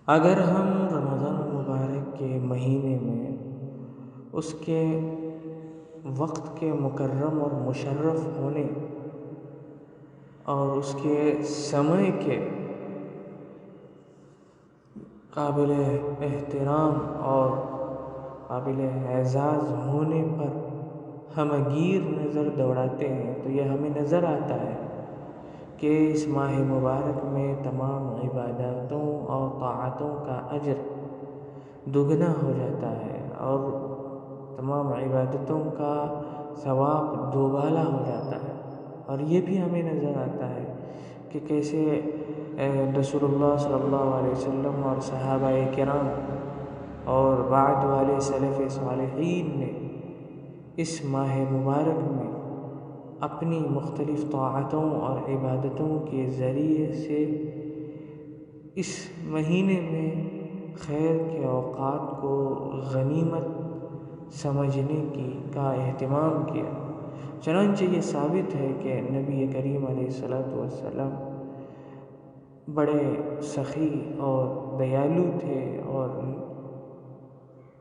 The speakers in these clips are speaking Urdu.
اگر ہم رمضان المبارک کے مہینے میں اس کے وقت کے مکرم اور مشرف ہونے اور اس کے سمے کے قابل احترام اور قابل اعزاز ہونے پر ہم گیر نظر دوڑاتے ہیں تو یہ ہمیں نظر آتا ہے کہ اس ماہ مبارک میں تمام عباداتوں اور طاعتوں کا اجر دگنا ہو جاتا ہے اور تمام عبادتوں کا ثواب دوبالا ہو جاتا ہے۔ اور یہ بھی ہمیں نظر آتا ہے کہ کیسے رسول اللہ صلی اللہ علیہ وسلم اور صحابہ کرام اور بعد والے سلف صالحین نے اس ماہ مبارک میں اپنی مختلف طاعتوں اور عبادتوں کے ذریعے سے اس مہینے میں خیر کے اوقات کو غنیمت سمجھنے کا اہتمام کیا۔ چنانچہ یہ ثابت ہے کہ نبی کریم علیہ الصلوۃ والسلام بڑے سخی اور دیالو تھے اور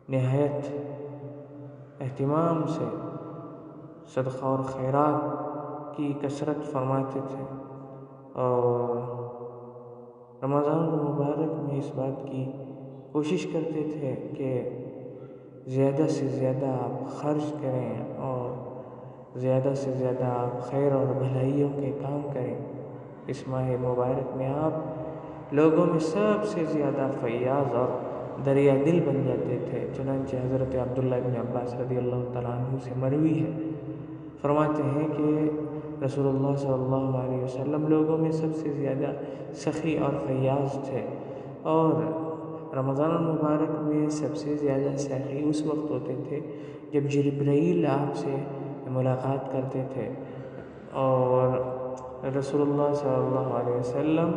نہایت اہتمام سے صدقہ اور خیرات کی کثرت فرماتے تھے، اور رمضان المبارک میں اس بات کی کوشش کرتے تھے کہ زیادہ سے زیادہ آپ خرچ کریں اور زیادہ سے زیادہ آپ خیر اور بھلائیوں کے کام کریں۔ اس ماہ مبارک میں آپ لوگوں میں سب سے زیادہ فیاض اور دریا دل بن جاتے تھے۔ چنانچہ حضرت عبداللہ بن عباس رضی اللہ تعالیٰ عنہ سے مروی ہے، فرماتے ہیں کہ رسول اللہ صلی اللہ علیہ وسلم لوگوں میں سب سے زیادہ سخی اور فیاض تھے، اور رمضان المبارک میں سب سے زیادہ سخی اس وقت ہوتے تھے جب جبرائیل آپ سے ملاقات کرتے تھے، اور رسول اللہ صلی اللہ علیہ وسلم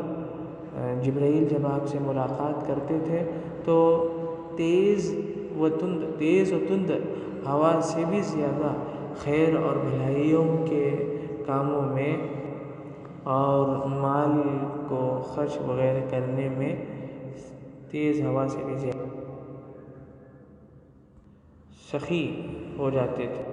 جبرائیل جب آپ سے ملاقات کرتے تھے تو تیز و تند ہوا سے بھی زیادہ خیر اور بھلائیوں کے کاموں میں اور مال کو خرچ وغیرہ کرنے میں تیز ہوا سے بھی زیادہ سخی ہو جاتے تھے۔